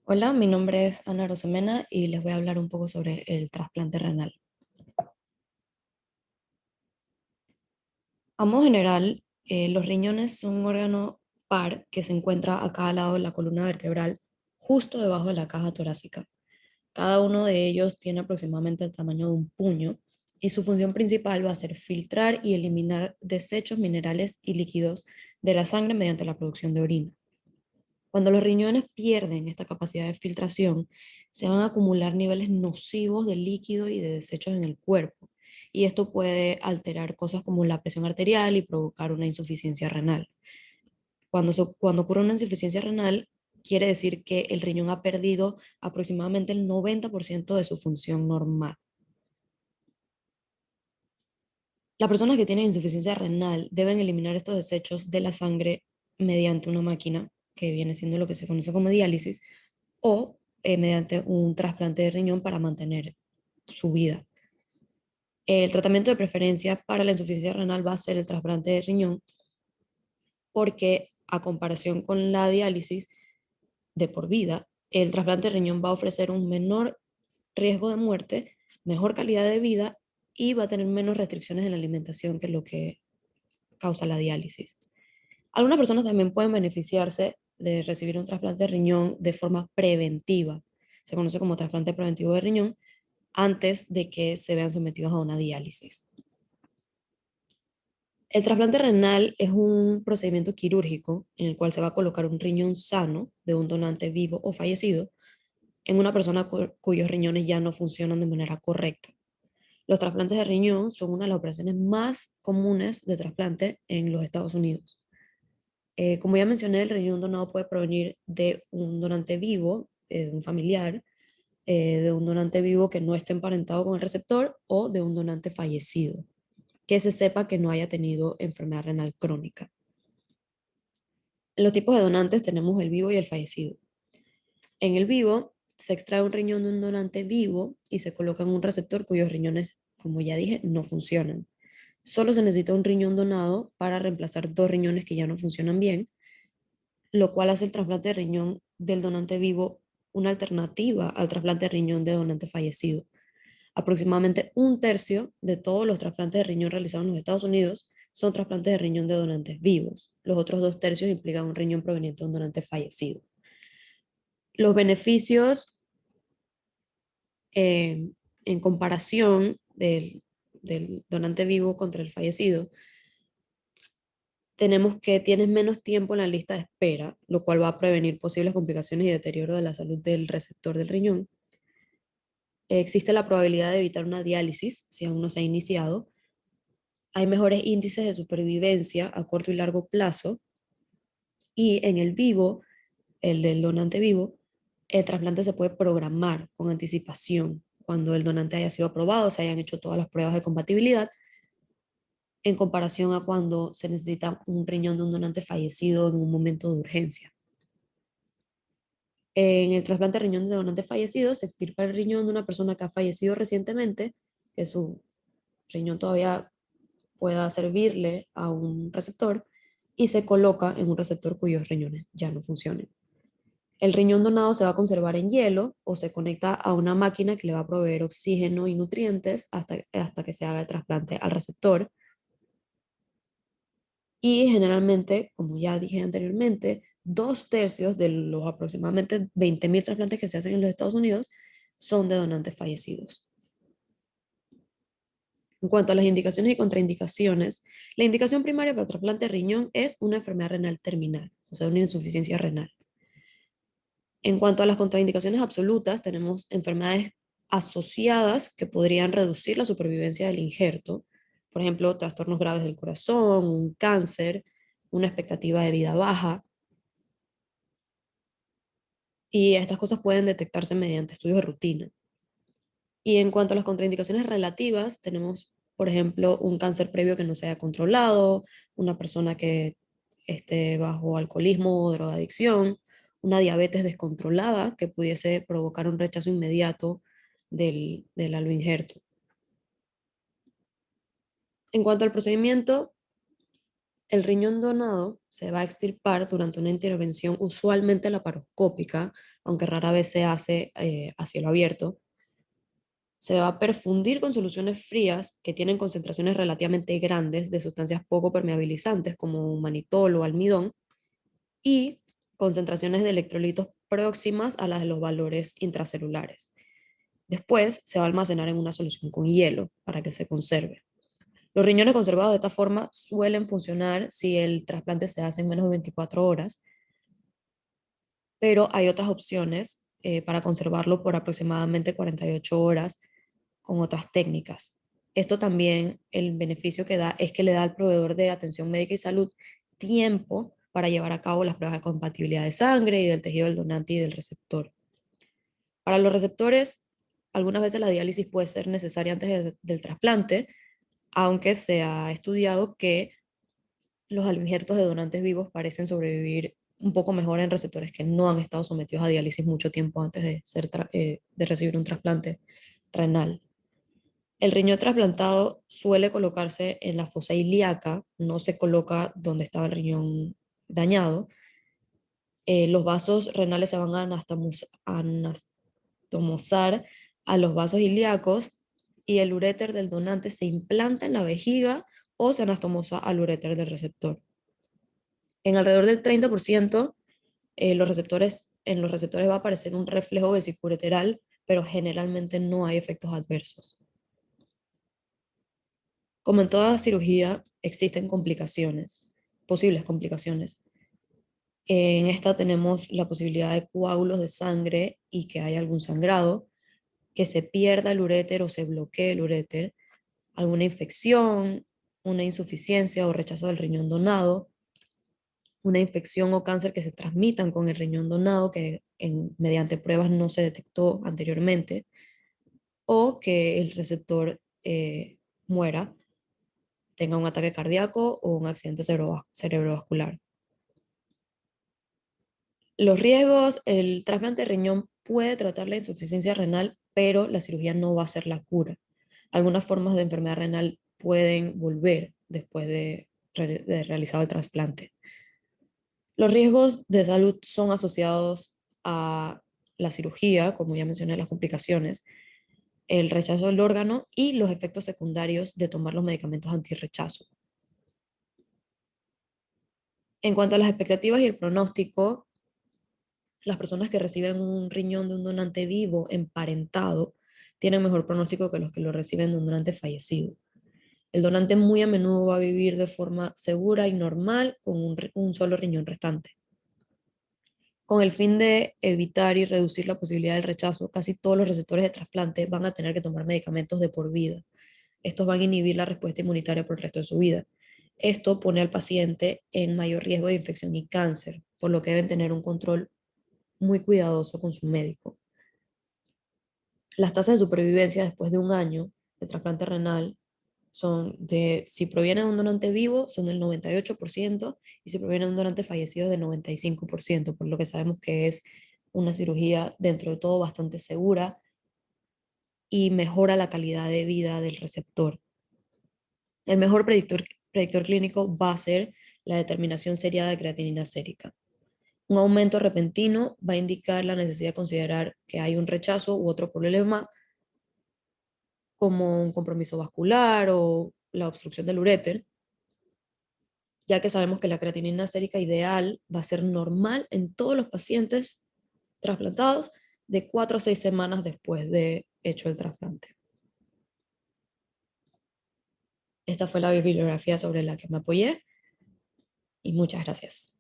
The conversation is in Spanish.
Hola, mi nombre es Ana Rosemena y les voy a hablar un poco sobre el trasplante renal. A modo general, los riñones son un órgano par que se encuentra a cada lado de la columna vertebral, justo debajo de la caja torácica. Cada uno de ellos tiene aproximadamente el tamaño de un puño y su función principal va a ser filtrar y eliminar desechos minerales y líquidos de la sangre mediante la producción de orina. Cuando los riñones pierden esta capacidad de filtración, se van a acumular niveles nocivos de líquido y de desechos en el cuerpo, y esto puede alterar cosas como la presión arterial y provocar una insuficiencia renal. Cuando ocurre una insuficiencia renal, quiere decir que el riñón ha perdido aproximadamente el 90% de su función normal. Las personas que tienen insuficiencia renal deben eliminar estos desechos de la sangre mediante una máquina, que viene siendo lo que se conoce como diálisis, o mediante un trasplante de riñón para mantener su vida. El tratamiento de preferencia para la insuficiencia renal va a ser el trasplante de riñón porque a comparación con la diálisis de por vida, el trasplante de riñón va a ofrecer un menor riesgo de muerte, mejor calidad de vida y va a tener menos restricciones en la alimentación que lo que causa la diálisis. Algunas personas también pueden beneficiarse de recibir un trasplante de riñón de forma preventiva. Se conoce como trasplante preventivo de riñón antes de que se vean sometidos a una diálisis. El trasplante renal es un procedimiento quirúrgico en el cual se va a colocar un riñón sano de un donante vivo o fallecido en una persona cuyos riñones ya no funcionan de manera correcta. Los trasplantes de riñón son una de las operaciones más comunes de trasplante en los Estados Unidos. Como ya mencioné, el riñón donado puede provenir de un donante vivo, de un familiar, de un donante vivo que no esté emparentado con el receptor o de un donante fallecido, que se sepa que no haya tenido enfermedad renal crónica. En los tipos de donantes tenemos el vivo y el fallecido. En el vivo se extrae un riñón de un donante vivo y se coloca en un receptor cuyos riñones, como ya dije, no funcionan. Solo se necesita un riñón donado para reemplazar dos riñones que ya no funcionan bien, lo cual hace el trasplante de riñón del donante vivo una alternativa al trasplante de riñón de donante fallecido. Aproximadamente un tercio de todos los trasplantes de riñón realizados en los Estados Unidos son trasplantes de riñón de donantes vivos. Los otros dos tercios implican un riñón proveniente de un donante fallecido. Los beneficios eh, en comparación del donante vivo contra el fallecido, tenemos que tienes menos tiempo en la lista de espera, lo cual va a prevenir posibles complicaciones y deterioro de la salud del receptor del riñón. Existe la probabilidad de evitar una diálisis si aún no se ha iniciado. Hay mejores índices de supervivencia a corto y largo plazo. Y en el vivo, el del donante vivo, el trasplante se puede programar con anticipación cuando el donante haya sido aprobado, se hayan hecho todas las pruebas de compatibilidad, en comparación a cuando se necesita un riñón de un donante fallecido en un momento de urgencia. En el trasplante de riñón de donante fallecido se extirpa el riñón de una persona que ha fallecido recientemente, que su riñón todavía pueda servirle a un receptor, y se coloca en un receptor cuyos riñones ya no funcionen. El riñón donado se va a conservar en hielo o se conecta a una máquina que le va a proveer oxígeno y nutrientes hasta que se haga el trasplante al receptor. Y generalmente, como ya dije anteriormente, dos tercios de los aproximadamente 20.000 trasplantes que se hacen en los Estados Unidos son de donantes fallecidos. En cuanto a las indicaciones y contraindicaciones, la indicación primaria para trasplante de riñón es una enfermedad renal terminal, o sea, una insuficiencia renal. En cuanto a las contraindicaciones absolutas, tenemos enfermedades asociadas que podrían reducir la supervivencia del injerto, por ejemplo, trastornos graves del corazón, un cáncer, una expectativa de vida baja, y estas cosas pueden detectarse mediante estudios de rutina. Y en cuanto a las contraindicaciones relativas, tenemos, por ejemplo, un cáncer previo que no se haya controlado, una persona que esté bajo alcoholismo o drogadicción, una diabetes descontrolada que pudiese provocar un rechazo inmediato del aloinjerto. En cuanto al procedimiento, El riñón donado se va a extirpar durante una intervención usualmente laparoscópica, aunque rara vez se hace a cielo abierto. Se va a perfundir con soluciones frías que tienen concentraciones relativamente grandes de sustancias poco permeabilizantes como manitol o almidón y concentraciones de electrolitos próximas a las de los valores intracelulares. Después se va a almacenar en una solución con hielo para que se conserve. Los riñones conservados de esta forma suelen funcionar si el trasplante se hace en menos de 24 horas, pero hay otras opciones para conservarlo por aproximadamente 48 horas con otras técnicas. Esto también, el beneficio que da es que le da al proveedor de atención médica y salud tiempo para llevar a cabo las pruebas de compatibilidad de sangre y del tejido del donante y del receptor. Para los receptores, algunas veces la diálisis puede ser necesaria antes del trasplante, aunque se ha estudiado que los injertos de donantes vivos parecen sobrevivir un poco mejor en receptores que no han estado sometidos a diálisis mucho tiempo antes de recibir un trasplante renal. El riñón trasplantado suele colocarse en la fosa ilíaca, no se coloca donde estaba el riñón dañado. Los vasos renales se van a anastomosar a los vasos ilíacos y el uréter del donante se implanta en la vejiga o se anastomosa al uréter del receptor. En alrededor del 30%, en los receptores va a aparecer un reflejo vesicureteral, pero generalmente no hay efectos adversos. Como en toda cirugía, existen complicaciones, posibles complicaciones. En esta tenemos la posibilidad de coágulos de sangre y que haya algún sangrado, que se pierda el uréter o se bloquee el uréter, alguna infección, una insuficiencia o rechazo del riñón donado, una infección o cáncer que se transmitan con el riñón donado que mediante pruebas no se detectó anteriormente, o que el receptor muera, tenga un ataque cardíaco o un accidente cerebrovascular. Los riesgos, el trasplante de riñón puede tratar la insuficiencia renal, pero la cirugía no va a ser la cura. Algunas formas de enfermedad renal pueden volver después de realizado el trasplante. Los riesgos de salud son asociados a la cirugía, como ya mencioné, las complicaciones, el rechazo del órgano y los efectos secundarios de tomar los medicamentos antirrechazo. En cuanto a las expectativas y el pronóstico, las personas que reciben un riñón de un donante vivo emparentado tienen mejor pronóstico que los que lo reciben de un donante fallecido. El donante muy a menudo va a vivir de forma segura y normal con un solo riñón restante. Con el fin de evitar y reducir la posibilidad del rechazo, casi todos los receptores de trasplante van a tener que tomar medicamentos de por vida. Estos van a inhibir la respuesta inmunitaria por el resto de su vida. Esto pone al paciente en mayor riesgo de infección y cáncer, por lo que deben tener un control muy cuidadoso con su médico. Las tasas de supervivencia después de un año de trasplante renal si proviene de un donante vivo, son del 98%, y si proviene de un donante fallecido, del 95%, por lo que sabemos que es una cirugía dentro de todo bastante segura y mejora la calidad de vida del receptor. El mejor predictor clínico va a ser la determinación seriada de creatinina sérica. Un aumento repentino va a indicar la necesidad de considerar que hay un rechazo u otro problema como un compromiso vascular o la obstrucción del uréter, ya que sabemos que la creatinina sérica ideal va a ser normal en todos los pacientes trasplantados de 4 a 6 semanas después de hecho el trasplante. Esta fue la bibliografía sobre la que me apoyé y muchas gracias.